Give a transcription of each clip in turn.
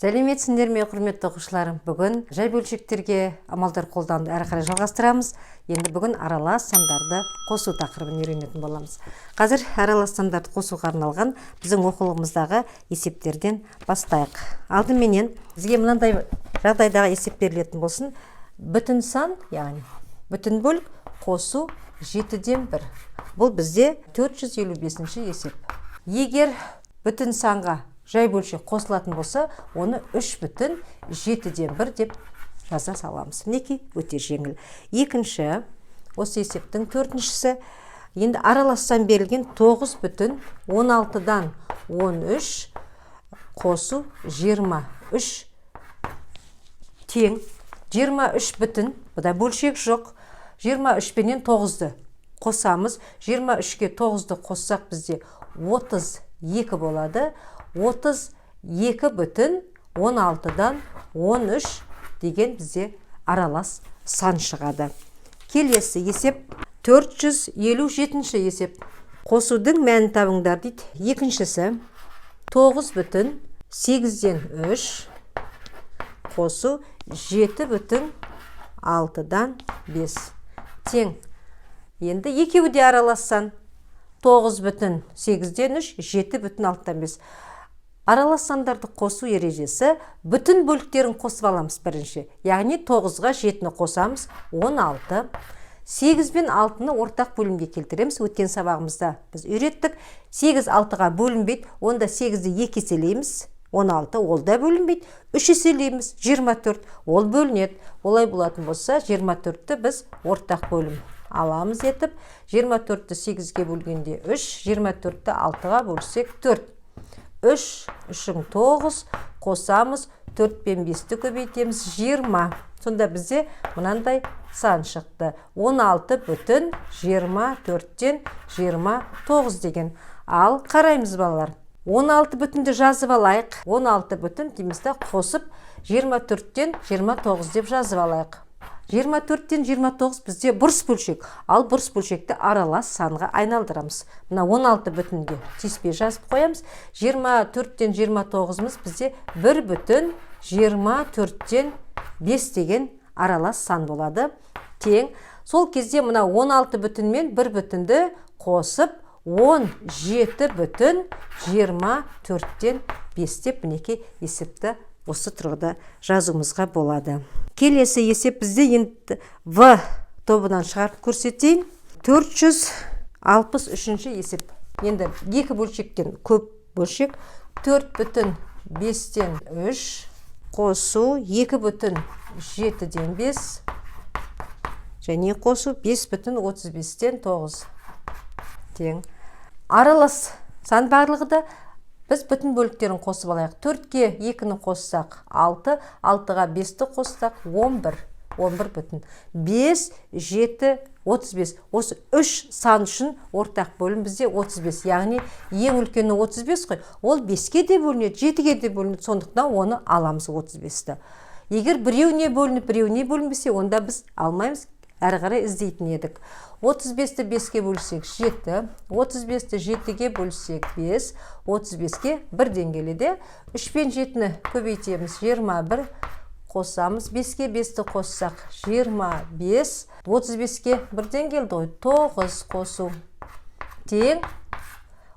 Сәлеметсіңдер ме, құрметті оқушыларым? Бүгін жай бөлшектерге амалдар қолдануды әрі қарай жалғастырамыз. Енді бүгін аралас сандарды қосу тақырыбын үйренетін боламыз. Қазір аралас сандарды қосуға арналған біздің оқулығымыздағы есептерден бастайық. Алдыменен бізге мынандай жағдайдағы есеп берілетін болсын. Бүтін сан, яғни бүтін бөлік қосу 7-ден 1. Бұл бізде 455 есеп. Егер бүтін санға жай бөлшек қосылатын болса, оны 3,7-ден 1 деп жаза саламыз. Мінекей өте жеңіл. Екінші, осы есептің төртіншісі, енді аралас сан берілген 9,16-дан 13 қосу 23 тең. 23 бүтін, бұда бөлшек жоқ. 23 пенен 9-ды қосамыз. 23-ке 9-ды қоссақ бізде 32 болады. 32 бүтін 16-дан 13 деген бізде аралас сан шығады. Келесі есеп 457 есеп. Қосудың мәнін табыңдар дейді. Екіншісі 9 бүтін 8-ден 3 қосу 7 бүтін 6-дан 5 тең. Енді екеуі де аралас сан. 9 бүтін 8-ден 3, 7 бүтін 6-дан 5. Аралас сандарды қосу ережесі бүтін бөліктерін қосып аламыз бірінші. Яғни 9-ға 7-ні қосамыз, 16. 8 бен 6-ны ортақ бөлімге келтіреміз. Өткен сабағымызда біз үйреттік. 8 6-ға бөлінбейді, онда 8-ді 2 еселейміз. 16 ол да бөлінбейді. 3 еселейміз, 24 ол бөлінеді. Олай болатын болса, 24-ті біз ортақ бөлім аламыз етіп, 24-ті 8-ге бөлгенде 3, 24-ті 6-ға бөлсек 4. 3, 3-ің 9, қосамыз, 4 пен 5-ті көбейтеміз, 20. Сонда бізде мынандай сан шықты. 16 бүтін 24-тен 29 деген. Ал қараймыз балалар. 16 бүтінді жазып алайық. 16 бүтін деймізді қосып 24-тен 29 деп жазып алайық. 24-тен 29 бізде бұрыс бөлшек. Ал бұрыс бөлшекті аралас санға айналдырамыз. Мына 16 бүтінге тиіспей жазып қоямыз. 24-тен 29-мыз бізде 1 бүтін 24-тен 5 деген аралас сан болады. Тең. Сол кезде мына 16 бүтін мен 1 бүтінді қосып 17 бүтін 24-тен 5 деп мінекей есепті осы тұрғыда жазуымызға болады. Келесі есеп бізде енді В тобынан шығарып көрсетейін. 463 есеп. Енді екі бөлшектен көп бөлшек. 4 бүтін 5-тен 3 қосу 2 бүтін 7-ден 5 және қосу 5 бүтін 35-тен 9 тең. Аралас сан барлығы да біз бүтін бөліктерін қосып алайық. 4-ке 2-ні қоссақ 6, 6-ға 5-ті қоссақ 11, 11 бүтін. 5, 7, 35. Осы 3 сан үшін ортақ бөлім бізде 35. Яғни ең үлкені 35 қой. Ол 5-ке де бөлінеді, 7-ге де бөлінеді. Сондықтан оны аламыз 35-ті. Егер біреуіне бөлініп, біреуіне бөлінбесе, онда біз алмаймыз. Әрі қарай іздейтін едік. 35-ті 5-ке бөлсек 7, 35-ті 7-ге бөлсек 5, 35-ке 1-ден келеді. 3 пен 7-ні көбейтеміз 21, қосамыз. 5-ке 5-ті қоссақ 25, 35-ке 1-ден келді ғой, 9 қосу. Тең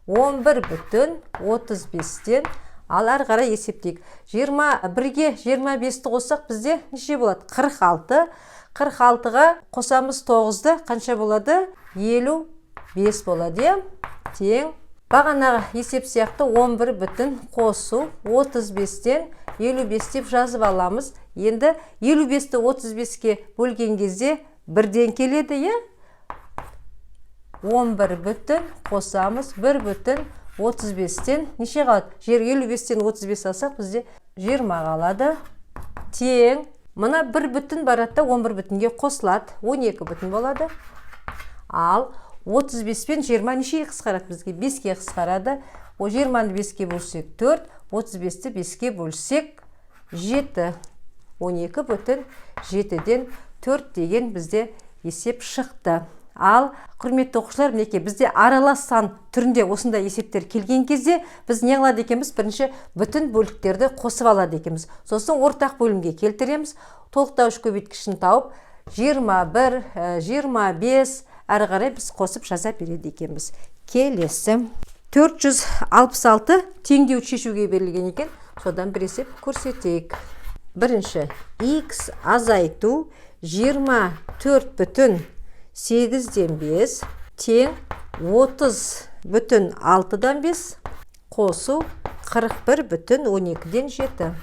11 бүтін 35-тен. Ал әрі қарай есептейік. 21-ге 25-ті қоссақ бізде неше болады? 46. 46-ға қосамыз 9-ды, қанша болады? 55 болады. Тең. Бағанағы есеп сияқты 11 бүтін қосу 35-тен 55 деп жазып аламыз. Енді 55-ті 35-ке бөлген кезде 1-ден келеді, 11 бүтін қосамыз 1 бүтін 35-тен неше қалады? 55-тен 35 алсақ бізде 20 қалады. Тең. Мына 1 бүтін баратта 11 бүтінге қосылады, 12 бүтін болады. Ал 35 пен 20 неше қысқарады бізге? 5-ке қысқарады. 20-ны 5-ке бөлсек 4, 35-ті 5-ке бөлсек 7. 12 бүтін 7-ден 4 деген бізде есеп шықты. Ал құрметті оқушылар, мінекей бізде аралас сан түрінде осындай есептер келген кезде біз не қылады екенбіз? Бірінші бүтін бөліктерді қосып алады екенбіз. Сосын ортақ бөлімге келтіреміз. Толықтауыш көбейткішін тауып 21, 25 әрі қарай біз қосып жаза береді екенбіз. Келесі 466 теңдеу шешуге берілген екен. Содан бір есеп көрсетейік. Бірінші, x азайту 24,8-ден 5 тең 30,6-дан 5 қосу 41,12-ден 7.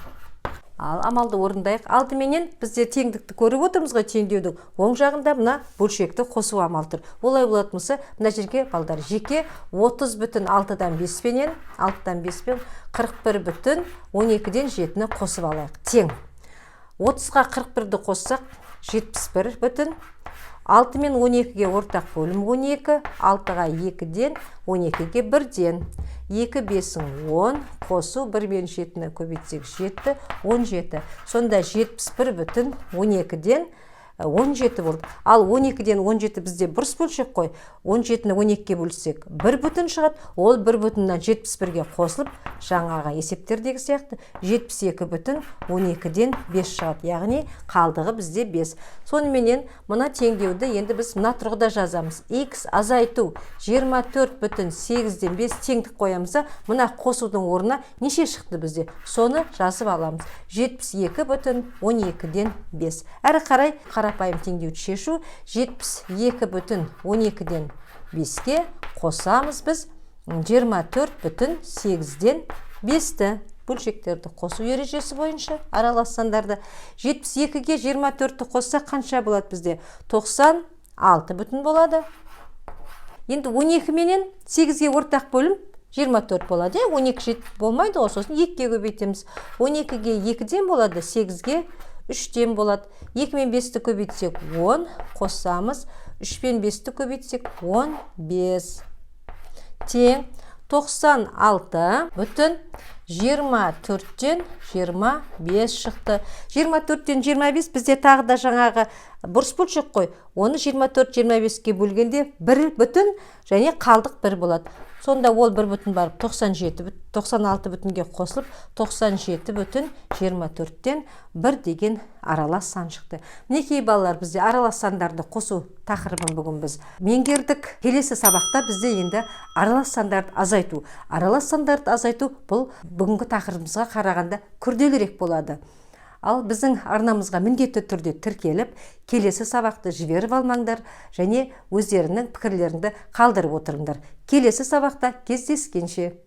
Ал амалды орындайық. Алдыменен бізде теңдікті көріп отырмыз ғой, теңдеудің оң жағында мына бөлшекті қосу амалы тұр. Олай болатынса, мына жерге балдар жеке 30,6-дан 5 пенен 6-дан 5 пен 41,12-ден 7-ні қосып алайық. Тең. 30-ға 41-ді қоссақ 71 бүтін. 6 мен 12-ге ортақ бөлім 12, 6-ға 2-ден 12-ге 1-ден. 2, 5-ің 10, қосу 1 мен 7-ні көбейтсек 7, 17. Сонда 71 бүтін 12-ден 17 болды. Ал 12-ден 17 бізде бұрыс бөлшек қой. 17-ні 12-ге бөлсек 1 бүтін шығады. Ол 1 бүтіннен 71-ге қосылып, жаңаға есептердегі сияқты 72 бүтін 12-ден 5 шығады. Яғни қалдығы бізде 5. Соныменен мұна теңдеуді енді біз мына тұрғыда жазамыз. X азайту 24,8-ден 5 теңдік қоямызда, мұна қосудың орнына неше шықты бізде? Соны жазып аламыз. 72,12-ден 5. Әрі қарай қарапайым теңдеуді шешу 72,12-ден 5-ке қосамыз біз 24,8-ден 5-ті. Бөлшектерді қосу ережесі бойынша аралас сандарды 72-ге 24-ті қосса қанша болады бізде? 96 бүтін болады. Енді 12 менен 8-ге ортақ бөлім 24 болады. 12 жет болмайды ғой, сосын 2-ге көбейтеміз. 12-ге 2-ден болады, 8-ге 3-ден болады. 2 мен 5-ті көбейтсек 10, қосамыз. 3 пен 5-ті көбейтсек 15. Тең 96 бүтін 24-тен 25 шықты. 24-тен 25 бізде тағы да жаңағы бұрыс бөлшек қой. Оны 24-25-ке бөлгенде 1 бүтін және қалдық 1 болады. Сонда ол 1 бүтін барып 96 бүтінге қосылып 97 бүтін 24-тен 1 деген аралас сан шықты. Мінекей балалар, бізде аралас сандарды қосу тақырыбын бүгін біз меңгердік. Келесі сабақта бізде енді аралас сандарды азайту. Аралас сандарды азайту бұл бүгінгі тақырыбымызға қарағанда күрделірек болады. Ал біздің арнамызға міндетті түрде тіркеліп, келесі сабақты жіберіп алмаңдар және өздерінің пікірлеріңді қалдырып отырыңдар. Келесі сабақта кездескенше.